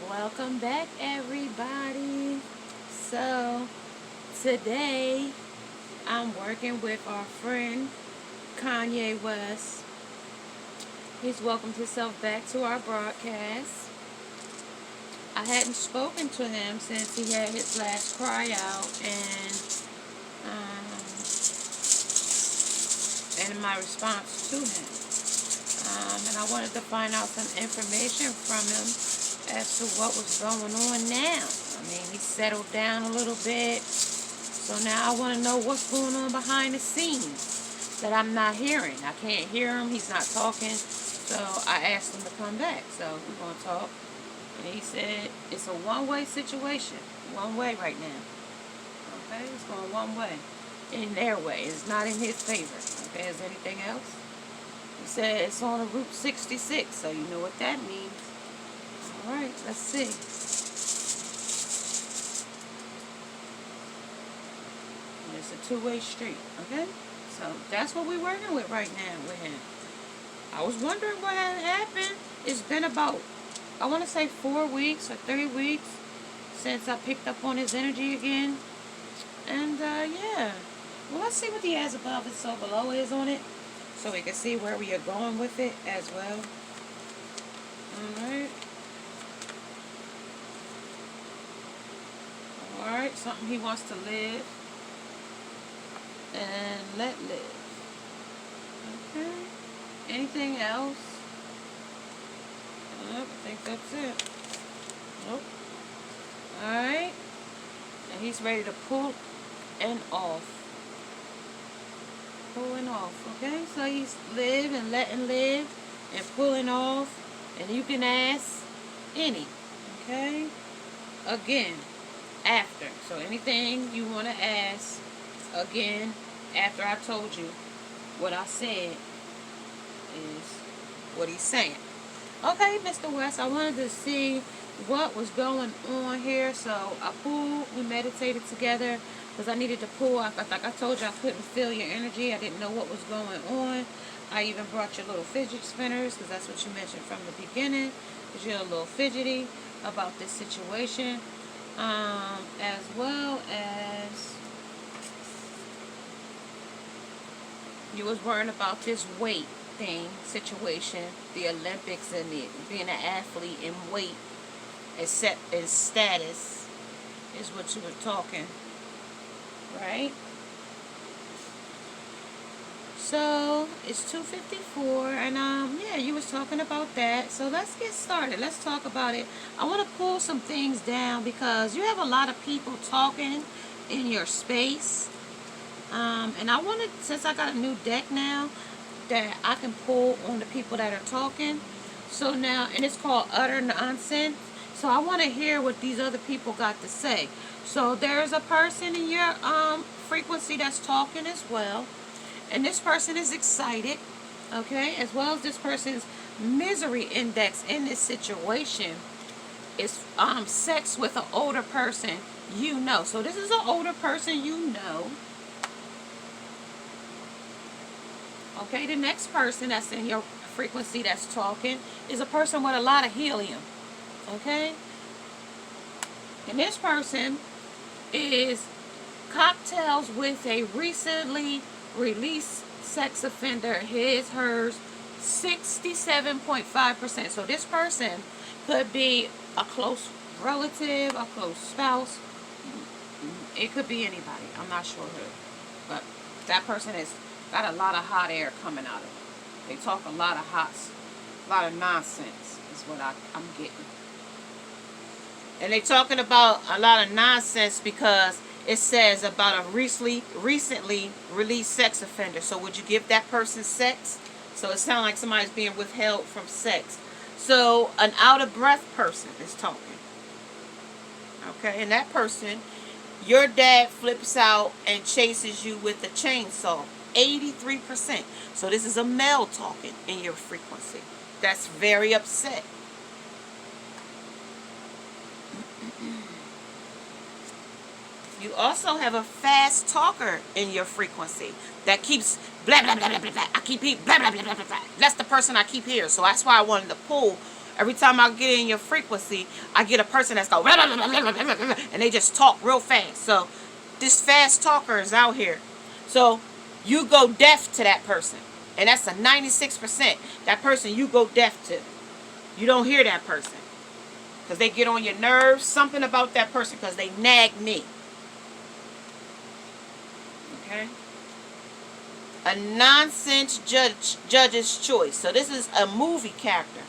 Welcome back, everybody. So, today I'm working with our friend Kanye West. He's welcomed himself back to our broadcast. I hadn't spoken to him since he had his last cry out, um, and my response to him. And I wanted to find out some information from him as to what was going on now. I mean, he settled down a little bit. So now I want to know what's going on behind the scenes that I'm not hearing. I can't hear him. He's not talking. So I asked him to come back. So we're going to talk. And he said it's a one-way situation. One way right now. Okay? It's going one way. In their way. It's not in his favor. Okay? Is anything else? He said it's on a Route 66. So you know what that means. Alright, let's see. It's a two-way street, okay? So that's what we're working with right now with him. I was wondering what had happened. It's been about, I want to say 4 weeks or 3 weeks since I picked up on his energy again. And yeah. Well, let's see what the as above and so below is on it, so we can see where we are going with it as well. Alright. Alright, something he wants to live and let live. Okay. Anything else? Nope, I think that's it. Nope. Alright. And he's ready to pull and off. Pulling off, okay? So he's live and letting live and pulling off. And you can ask any, okay? Again, after. So anything you want to ask, again, after I told you what I said is what he's saying. Okay, Mr. West, I wanted to see what was going on here. So I pulled, we meditated together because I needed to pull. Like I told you, I couldn't feel your energy. I didn't know what was going on. I even brought your little fidget spinners because that's what you mentioned from the beginning, because you're a little fidgety about this situation. As well as you was worrying about this weight thing situation, the Olympics and being an athlete in weight except in status is what you were talking, right? So it's 2:54, and yeah, you was talking about that. So let's get started. Let's talk about it. I want to pull some things down because you have a lot of people talking in your space, and I wanted, since I got a new deck now, that I can pull on the people that are talking. So now, and it's called Utter Nonsense. So I want to hear what these other people got to say. So there's a person in your frequency that's talking as well. And this person is excited, okay? As well as this person's misery index in this situation is sex with an older person you know. So this is an older person you know. Okay, the next person that's in your frequency that's talking is a person with a lot of helium, okay? And this person is cocktails with a recently released sex offender, his, hers, 67.5%. So this person could be a close relative, a close spouse. It could be anybody. I'm not sure who. But that person has got a lot of hot air coming out of them. They talk a lot of a lot of nonsense is what I'm getting. And they talking about a lot of nonsense because it says about a recently released sex offender. So would you give that person sex? So it sounds like somebody's being withheld from sex. So an out of breath person is talking. Okay, and that person, your dad flips out and chases you with a chainsaw. 83%. So this is a male talking in your frequency. That's very upset. You also have a fast talker in your frequency that keeps blah, blah, blah, blah, blah, blah. I keep blah, blah, blah, blah, blah, blah. That's the person I keep hearing. So that's why I wanted to pull every time I get in your frequency, I get a person that's go and they just talk real fast. So this fast talker is out here. So you go deaf to that person. And that's a 96%. That person you go deaf to. You don't hear that person. Because they get on your nerves. Something about that person because they nag me. Okay? A nonsense judge's choice. So this is a movie character.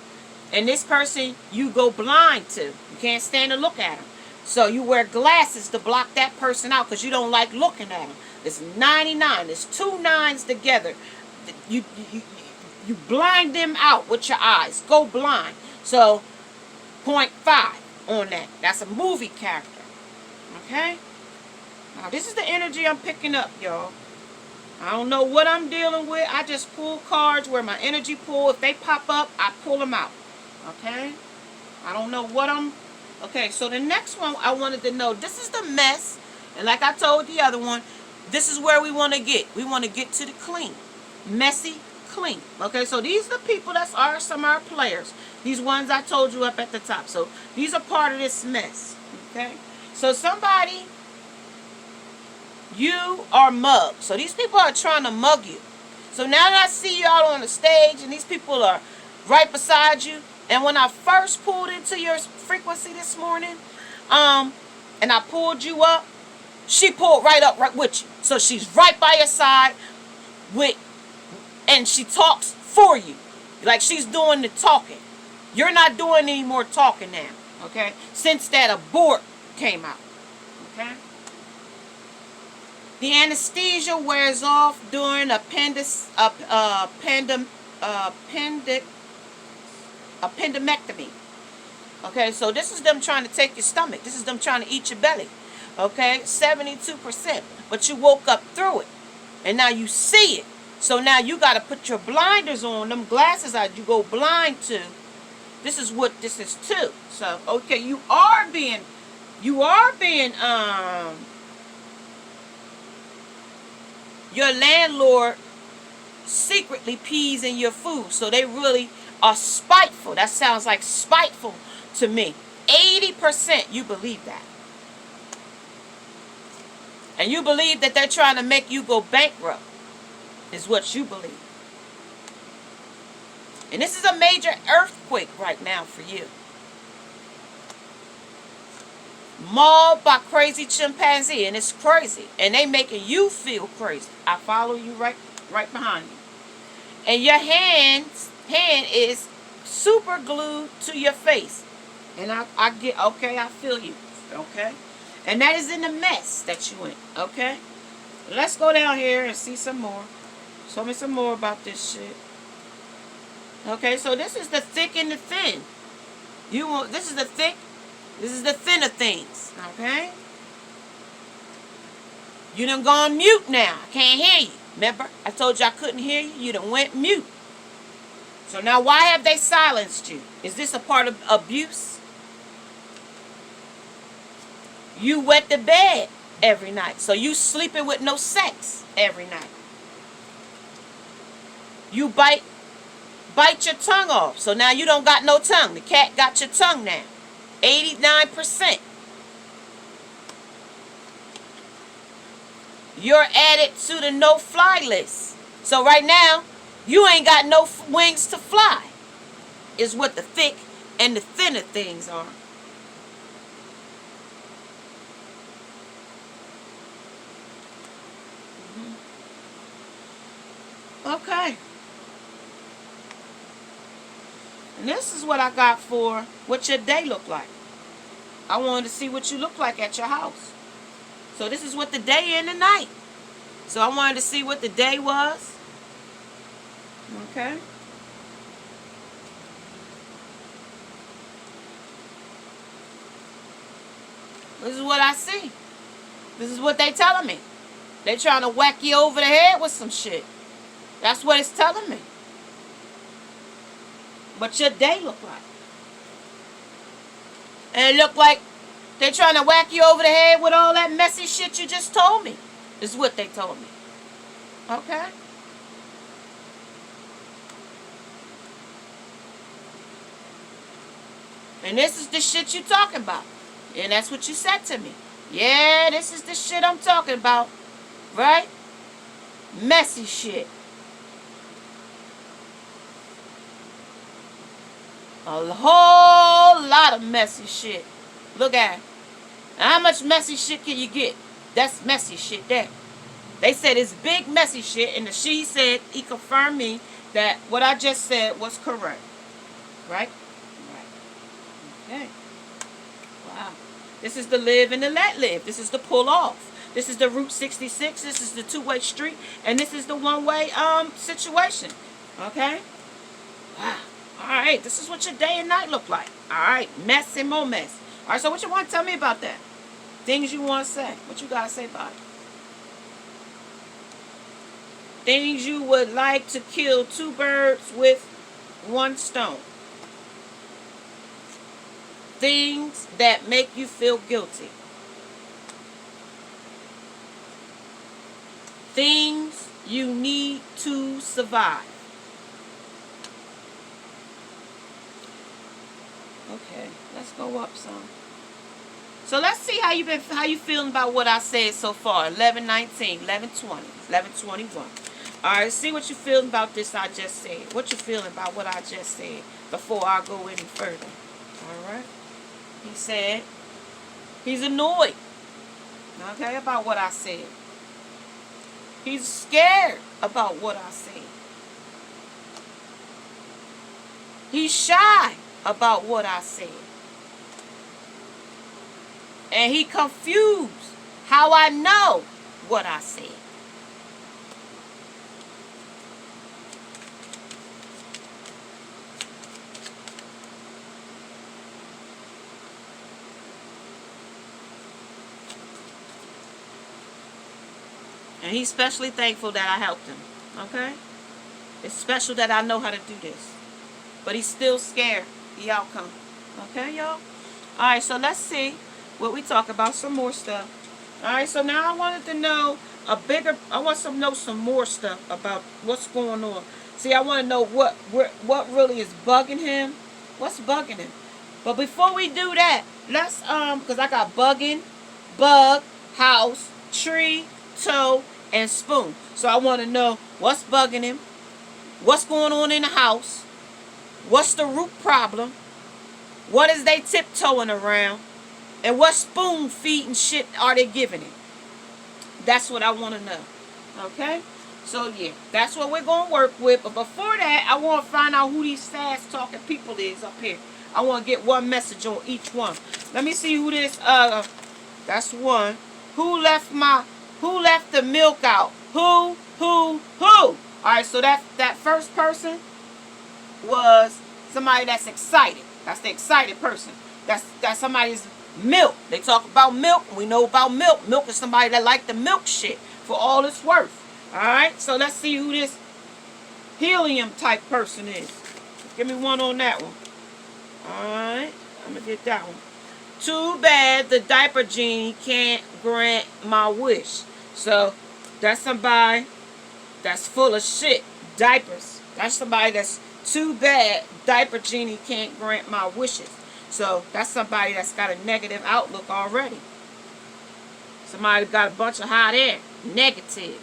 And this person you go blind to. You can't stand to look at him. So you wear glasses to block that person out because you don't like looking at him. It's 99. It's 2 9s together. You blind them out with your eyes. Go blind. So 0.5 on that. That's a movie character. Okay? Now this is the energy I'm picking up, y'all. I don't know what I'm dealing with. I just pull cards where my energy pull. If they pop up, I pull them out. Okay? I don't know what I'm... Okay, so the next one I wanted to know. This is the mess. And like I told the other one, this is where we want to get. We want to get to the clean. Messy, clean. Okay, so these are the people that are some of our players. These ones I told you up at the top. So these are part of this mess. Okay? So somebody... You are mugged. So these people are trying to mug you. So now that I see you out on the stage and these people are right beside you, and when I first pulled into your frequency this morning, and I pulled you up, she pulled right up right with you. So she's right by your side and she talks for you. Like she's doing the talking. You're not doing any more talking now. Okay? Since that abort came out. Okay? The anesthesia wears off during appendectomy. Okay, so this is them trying to take your stomach. This is them trying to eat your belly. Okay, 72%. But you woke up through it. And now you see it. So now you got to put your blinders on. Them glasses out you go blind to. This is what this is too. So, okay, you are being your landlord secretly pees in your food. So they really are spiteful. That sounds like spiteful to me. 80% you believe that. And you believe that they're trying to make you go bankrupt. Is what you believe. And this is a major earthquake right now for you. Mauled by crazy chimpanzee, and it's crazy, and they making you feel crazy. I follow you right behind you, and your hand is super glued to your face, and I get okay. I feel you, okay, and that is in the mess that you in. Okay, let's go down here and see some more. Show me some more about this shit. Okay, so this is the thick and the thin. This is the thick. This is the thinner things, okay? You done gone mute now. I can't hear you. Remember, I told you I couldn't hear you. You done went mute. So now why have they silenced you? Is this a part of abuse? You wet the bed every night. So you sleeping with no sex every night. You bite your tongue off. So now you don't got no tongue. The cat got your tongue now. 89%. You're added to the no-fly list. So right now, you ain't got no wings to fly. Is what the thick and the thinner things are. Okay. And this is what I got for what your day look like. I wanted to see what you look like at your house. So this is what the day and the night. So I wanted to see what the day was. Okay. This is what I see. This is what they telling me. They trying to whack you over the head with some shit. That's what it's telling me. What your day look like. And it look like they trying to whack you over the head with all that messy shit you just told me. Is what they told me. Okay? And this is the shit you talking about. And that's what you said to me. Yeah, this is the shit I'm talking about. Right? Messy shit. A whole lot of messy shit. Look at it. How much messy shit can you get? That's messy shit there. They said it's big messy shit, and she said, he confirmed me that what I just said was correct. Right? Right. Okay. Wow. This is the live and the let live. This is the pull off. This is the Route 66. This is the two-way street. And this is the one-way situation. Okay? Wow. All right. This is what your day and night look like. All right. Mess and more mess. All right. So what you want to tell me about that? Things you want to say. What you got to say about it? Things you would like to kill two birds with one stone. Things that make you feel guilty. Things you need to survive. Okay, let's go up some. So let's see how you feeling about what I said so far. 11:19, 11:20, 11:21. All right, see what you feeling about this I just said. What you feeling about what I just said before I go any further. All right. He said he's annoyed. Okay, about what I said. He's scared about what I said. He's shy about what I said. And he confused how I know what I said. And he's especially thankful that I helped him. Okay? It's special that I know how to do this. But he's still scared the outcome. Okay, y'all? Alright, so let's see what we talk about. Some more stuff. Alright, so now I wanted to know I want to know some more stuff about what's going on. See, I want to know what really is bugging him. What's bugging him? But before we do that, let's, because I got bugging, bug, house, tree, toe, and spoon. So I want to know what's bugging him, what's going on in the house, what's the root problem, what is they tiptoeing around, and what spoon feeding shit are they giving him. That's what I want to know. Okay? So yeah, that's what we're going to work with. But before that, I want to find out who these fast talking people is up here. I want to get one message on each one. Let me see who this, that's one. Who left the milk out? Who? Alright, so that first person was somebody that's excited. That's the excited person. That's somebody's milk. They talk about milk. We know about milk. Milk is somebody that like the milk shit for all it's worth. Alright, so let's see who this helium type person is. Give me one on that one. Alright, I'm going to get that one. Too bad the diaper genie can't grant my wish. So, that's somebody that's full of shit. Diapers. That's somebody that's too bad diaper genie can't grant my wishes. So, that's somebody that's got a negative outlook already. Somebody got a bunch of hot air. Negative.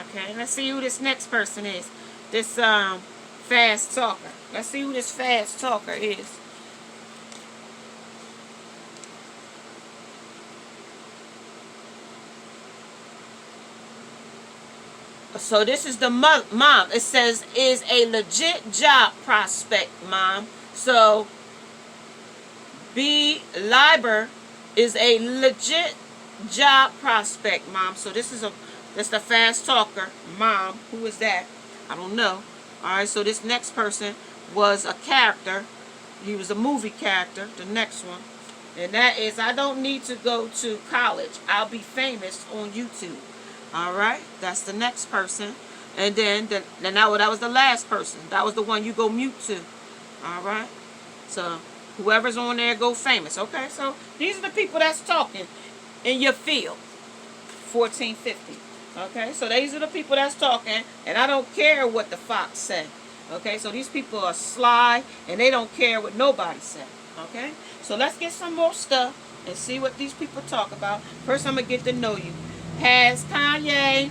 Okay, let's see who this next person is. This fast talker. Let's see who this fast talker is. So this is the mom. It says, is a legit job prospect, mom. So, B. Liber is a legit job prospect, mom. So this is the fast talker, mom. Who is that? I don't know. Alright, so this next person was a character. He was a movie character, the next one. And that is, I don't need to go to college. I'll be famous on YouTube. Alright, that's the next person. And then that was the last person. That was the one you go mute to. Alright, so whoever's on there go famous. Okay, so these are the people that's talking in your field. 1450. Okay, so these are the people that's talking. And I don't care what the fox say. Okay, so these people are sly and they don't care what nobody says. Okay, so let's get some more stuff and see what these people talk about. First, I'm gonna get to know you. Has Kanye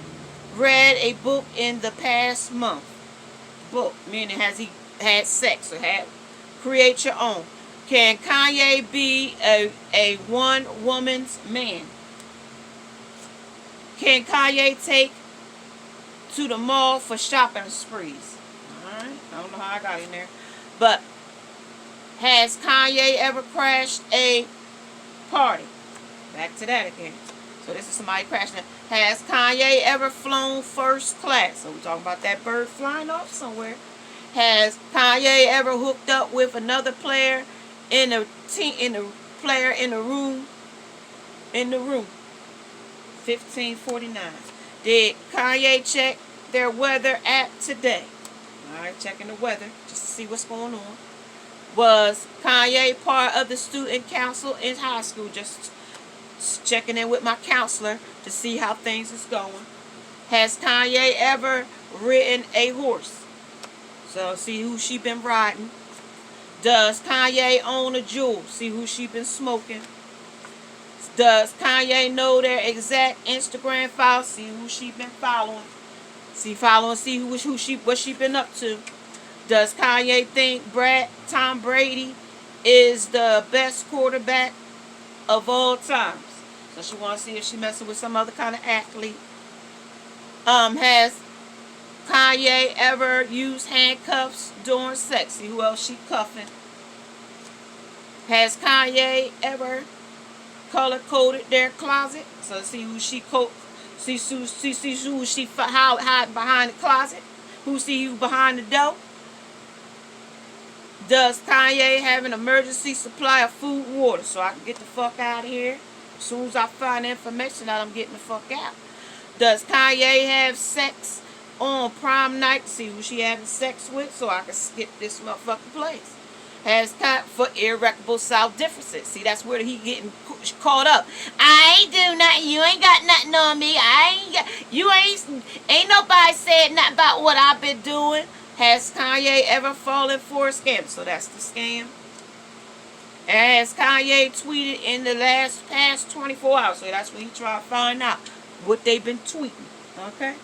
read a book in the past month? Book, meaning has he had sex or had create your own? Can Kanye be a one woman's man? Can Kanye take to the mall for shopping sprees? Alright, I don't know how I got in there. But has Kanye ever crashed a party? Back to that again. So this is somebody crashing it. Has Kanye ever flown first class? So we're talking about that bird flying off somewhere. Has Kanye ever hooked up with another player in the team, in the player in the room? In the room. 1549. Did Kanye check their weather app today? Alright, checking the weather just to see what's going on. Was Kanye part of the student council in high school? Just checking in with my counselor to see how things is going. Has Kanye ever ridden a horse? So see who she been riding. Does Kanye own a jewel? See who she been smoking. Does Kanye know their exact Instagram file? See who she been following. See what she been up to. Does Kanye think Tom Brady is the best quarterback of all times? So she wants to see if she messing with some other kind of athlete. Has Kanye ever used handcuffs during sex? See who else she cuffing. Has Kanye ever color coded their closet? So see who she see who she hide behind the closet. Who see you behind the door? Does Kanye have an emergency supply of food and water so I can get the fuck out of here? As soon as I find information out, I'm getting the fuck out. Does Kanye have sex on prom night? See who she having sex with so I can skip this motherfucking place. Has time for irreparable self differences. See, that's where he getting caught up. I ain't do nothing. You ain't got nothing on me. Ain't nobody said nothing about what I've been doing. Has Kanye ever fallen for a scam? So that's the scam. Has Kanye tweeted in the past 24 hours? So that's when he try to find out what they've been tweeting. Okay?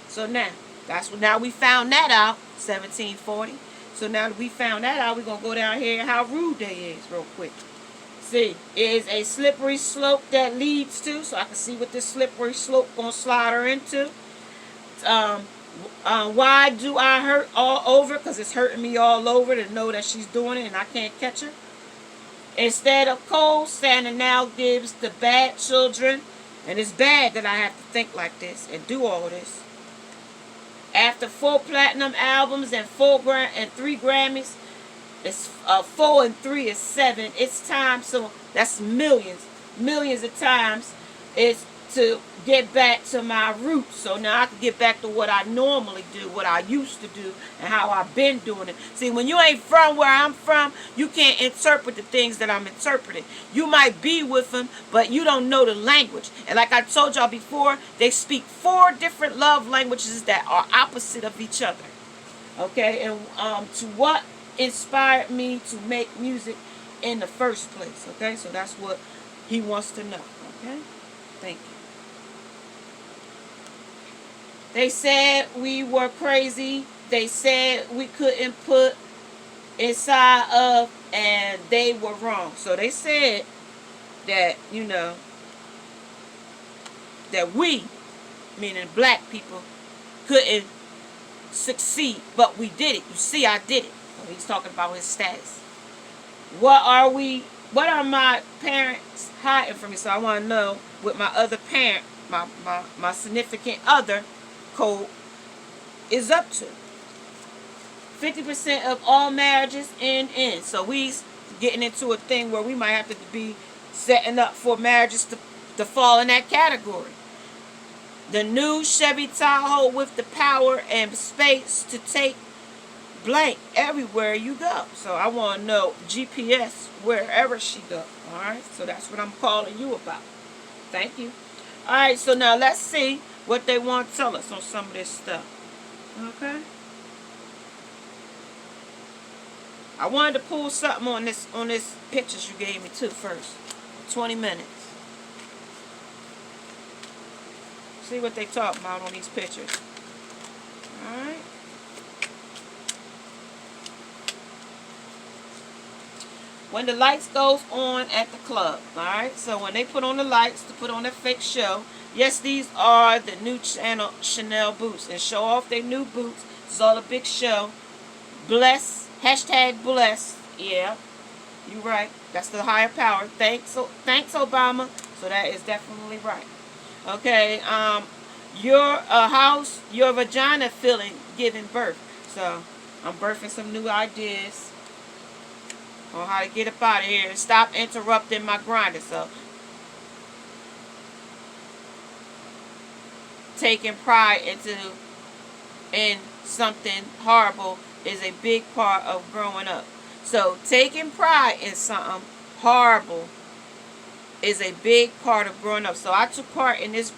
So now we found that out. 1740. So now that we found that out, we're going to go down here and how rude they is real quick. See, is a slippery slope that leads to, so I can see what this slippery slope going to slide her into. Why do I hurt all over? Because it's hurting me all over to know that she's doing it and I can't catch her. Instead of cold, Santa now gives the bad children. And it's bad that I have to think like this and do all this. After 4 platinum albums and 3 Grammys, it's 4 and 3 is 7. It's time, so that's millions of times. It's to get back to my roots. So now I can get back to what I normally do, what I used to do, and how I've been doing it. See, when you ain't from where I'm from, you can't interpret the things that I'm interpreting. You might be with them, but you don't know the language. And like I told y'all before, they speak 4 different love languages that are opposite of each other. Okay, and to what inspired me to make music in the first place. Okay, so that's what he wants to know. Okay, thank you. They said we were crazy. They said we couldn't put inside of, and they were wrong. So they said that, that we, meaning black people, couldn't succeed, but we did it. You see, I did it. So he's talking about his status. What are my parents hiding from me? So I want to know what my other parent, my significant other code is up to. 50% of all marriages end. So we getting into a thing where we might have to be setting up for marriages to fall in that category. The new Chevy Tahoe with the power and space to take blank everywhere you go. So I want to know GPS wherever she go. Alright, so that's what I'm calling you about. Thank you. Alright, so now let's see what they want to tell us on some of this stuff. Okay? I wanted to pull something on this pictures you gave me too first. 20 minutes. See what they talk about on these pictures. Alright. When the lights goes on at the club. Alright. So when they put on the lights to put on a fake show. Yes, these are the new Chanel boots. And show off their new boots. It's all a big show. Bless. Hashtag bless. Yeah. You right. That's the higher power. Thanks Obama. So that is definitely right. Okay, your house, your vagina feeling giving birth. So I'm birthing some new ideas on how to get up out of here and stop interrupting my grinder. So taking pride in something horrible is a big part of growing up. So taking pride in something horrible is a big part of growing up. So I took part in this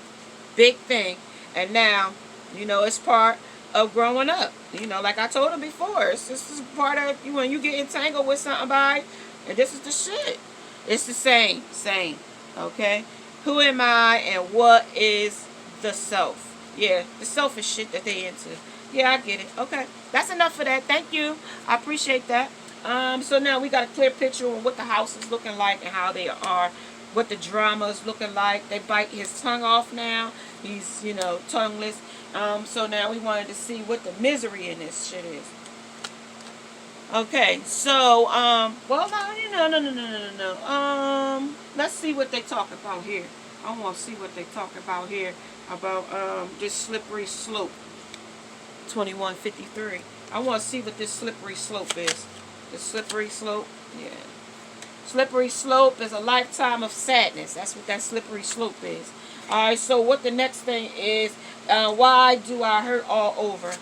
big thing, and now, you know, it's part of growing up. You know, like I told him before, this is part of when you get entangled with somebody, and this is the shit. It's the same. Okay? Who am I and what is the self? Yeah, the selfish shit that they into. Yeah, I get it. Okay. That's enough for that. Thank you. I appreciate that. So now we got a clear picture of what the house is looking like and how they are, what the drama is looking like. They bite his tongue off now. He's, you know, tongueless. So now we wanted to see what the misery in this shit is. Okay, so, well, no. Let's see what they talk about here. I want to see what they talk about here about, this slippery slope. 2153. I want to see what this slippery slope is. The slippery slope, yeah. Slippery slope is a lifetime of sadness. That's what that slippery slope is. Alright, so what the next thing is, why do I hurt all over?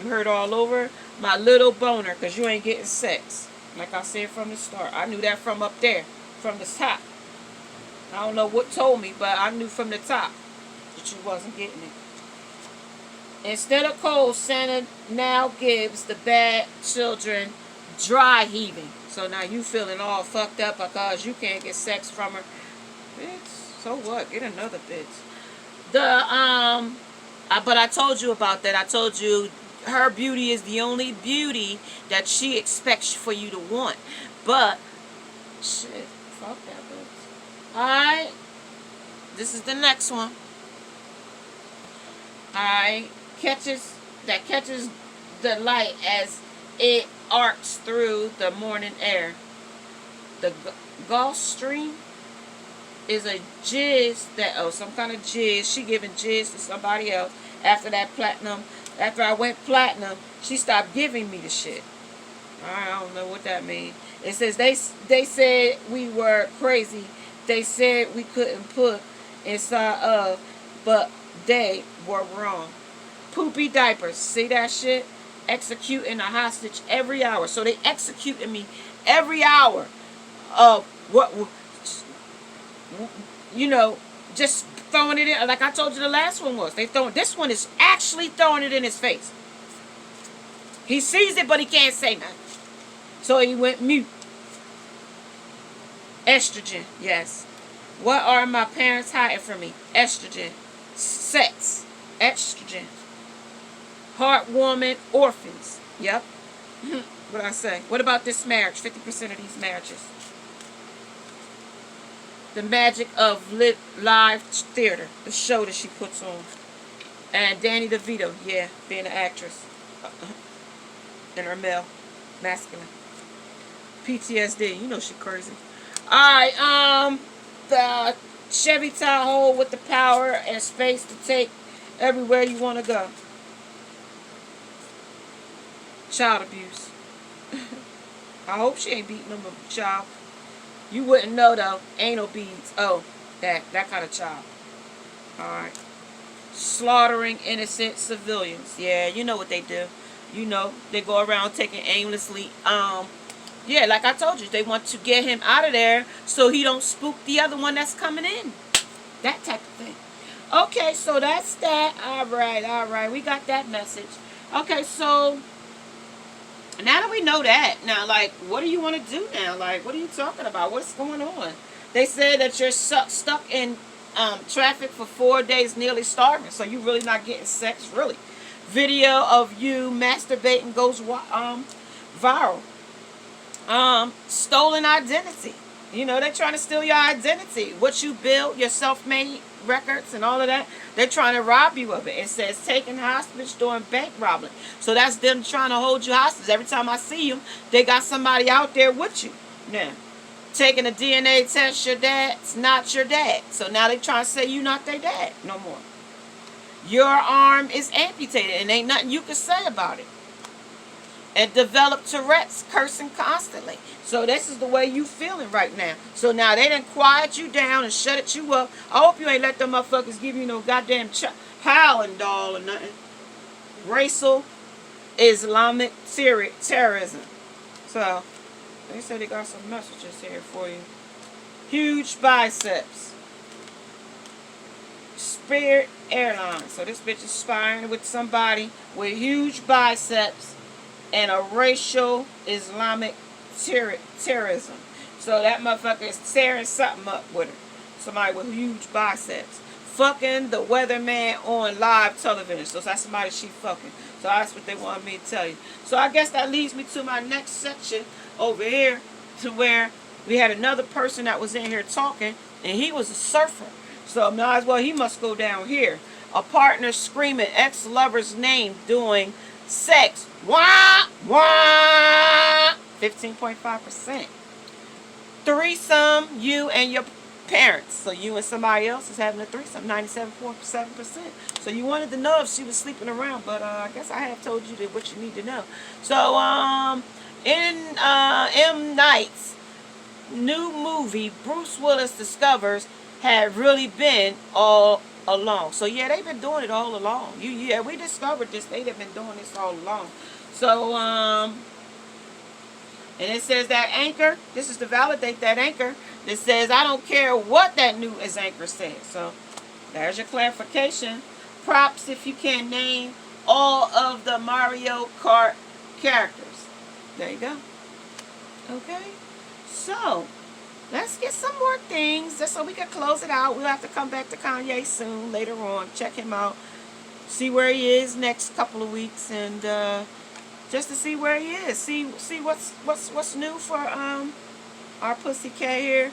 You hurt all over? My little boner, because you ain't getting sex. Like I said from the start. I knew that from up there, from the top. I don't know what told me, but I knew from the top that you wasn't getting it. Instead of cold, Santa now gives the bad children dry heaving. So now you feeling all fucked up because you can't get sex from her. Bitch, so what? Get another bitch. But I told you about that. I told you her beauty is the only beauty that she expects for you to want. But shit, fuck that bitch. Alright. This is the next one. Alright. Catches the light as it arcs through the morning air. The Gulf Stream is a jizz that, some kind of jizz. She giving jizz to somebody else. After that platinum, after I went platinum, she stopped giving me the shit. I don't know what that means. It says they said we were crazy. They said we couldn't put inside of, but they were wrong. Poopy diapers. See that shit? Executing a hostage every hour. So they executing me every hour of what, you know, just throwing it in. Like I told you the last one was. This one is actually throwing it in his face. He sees it, but he can't say nothing. So he went mute. Estrogen. Yes. What are my parents hiding from me? Estrogen. Sex. Estrogen. Heartwarming orphans. Yep. What I say? What about this marriage? 50% of these marriages. The magic of live theater. The show that she puts on. And Danny DeVito. Yeah, being an actress. In her male. Masculine. PTSD. You know she crazy. Alright, the Chevy Tahoe with the power and space to take everywhere you want to go. Child abuse. I hope she ain't beating them a child. You wouldn't know though. Anal beads. Oh, that kind of child. Alright. Slaughtering innocent civilians. Yeah, you know what they do. You know, they go around taking aimlessly, yeah, like I told you, they want to get him out of there so he don't spook the other one that's coming in. That type of thing. Okay, so that's that. Alright. We got that message. Okay, so Now that we know that, now, like, what do you want to do now? Like, what are you talking about? What's going on? They said that you're stuck in traffic for 4 days, nearly starving. So you really not getting sex, really. Video of you masturbating goes viral. Stolen identity. You know, they're trying to steal your identity. What you built, your self-made records and all of that, they're trying to rob you of it. It says taken hostage during bank robbery. So that's them trying to hold you hostage. Every time I see them, they got somebody out there with you. Now, taking a DNA test, your dad's not your dad. So now they trying to say you not their dad no more. Your arm is amputated and ain't nothing you can say about it. And develop Tourette's, cursing constantly. So this is the way you feeling right now. So now they done quiet you down and shut you up. I hope you ain't let them motherfuckers give you no goddamn howling doll or nothing. Racial Islamic terrorism. So they said they got some messages here for you. Huge biceps. Spirit Airlines. So this bitch is spying with somebody with huge biceps and a racial Islamic terrorism. So that motherfucker is tearing something up with her. Somebody with huge biceps. Fucking the weatherman on live television. So that's somebody she fucking. So that's what they wanted me to tell you. So I guess that leads me to my next section over here, to where we had another person that was in here talking, and he was a surfer. So might as well, he must go down here. A partner screaming ex-lover's name doing sex. Wah, wah. 15.5%. Threesome, you and your parents. So you and somebody else is having a threesome. 97.7%. So you wanted to know if she was sleeping around, but I guess I have told you what you need to know. So in M. Night's new movie, Bruce Willis discovers had really been all along. So yeah, they've been doing it all along. Yeah, we discovered this. They've been doing this all along. So and it says that anchor. This is to validate that anchor. It says I don't care what that new as anchor says. So there's your clarification. Props if you can name all of the Mario Kart characters. There you go. Okay. So let's get some more things just so we can close it out. We'll have to come back to Kanye soon, later on. Check him out. See where he is next couple of weeks, and just to see where he is. See what's new for our pussycat here.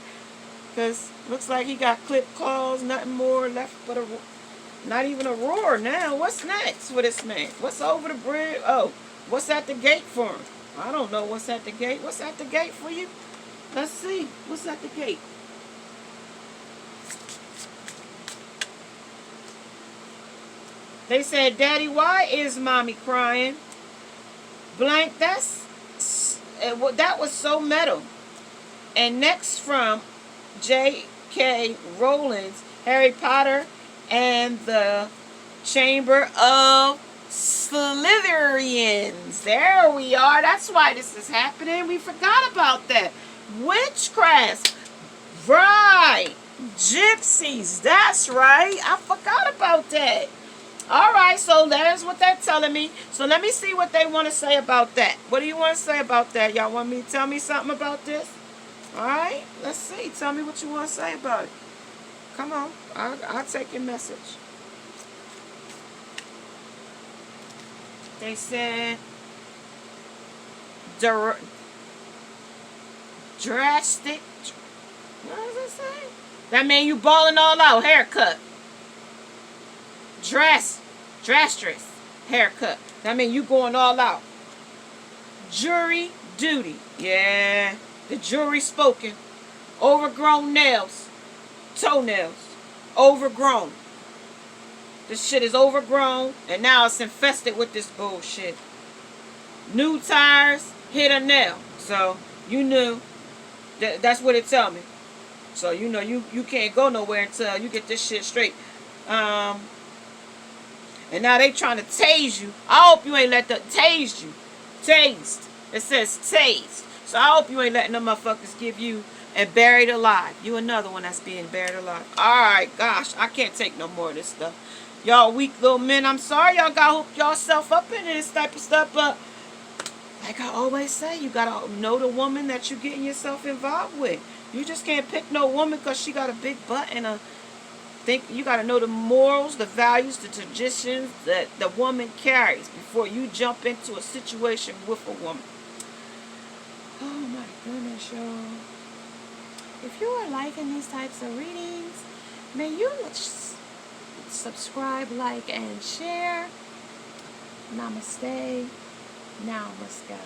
Because looks like he got clipped claws, nothing more left but not even a roar now. What's next for this man? What's over the bridge? Oh, what's at the gate for him? I don't know what's at the gate. What's at the gate for you? Let's see. What's at the gate? They said, Daddy, why is mommy crying? Blank, that was so metal. And next from J.K. Rowling's Harry Potter and the Chamber of Slytherins. There we are. That's why this is happening. We forgot about that. Witchcraft. Right. Gypsies. That's right. I forgot about that. Alright, so there's what they're telling me. So let me see what they want to say about that. What do you want to say about that? Y'all want me to tell me something about this? Alright, let's see. Tell me what you want to say about it. Come on. I'll take your message. They said drastic. What does it say? That mean you balling all out. Haircut. Drastress haircut. That mean you going all out. Jury duty. Yeah. The jury spoken. Overgrown nails. Toenails. Overgrown. This shit is overgrown. And now it's infested with this bullshit. New tires. Hit a nail. So you knew. That's what it tell me. So you know you can't go nowhere until you get this shit straight. And now they trying to tase you. I hope you ain't let them tase you. Tased. It says tased. So I hope you ain't letting them motherfuckers give you and buried alive. You another one that's being buried alive. Alright, gosh. I can't take no more of this stuff. Y'all weak little men. I'm sorry y'all got hooked yourself up into this type of stuff. But Like I always say, you got to know the woman that you're getting yourself involved with. You just can't pick no woman because she got a big butt and a think. You got to know the morals, the values, the traditions that the woman carries before you jump into a situation with a woman. Oh my goodness, y'all. If you are liking these types of readings, may you subscribe, like, and share. Namaste. Now let's go.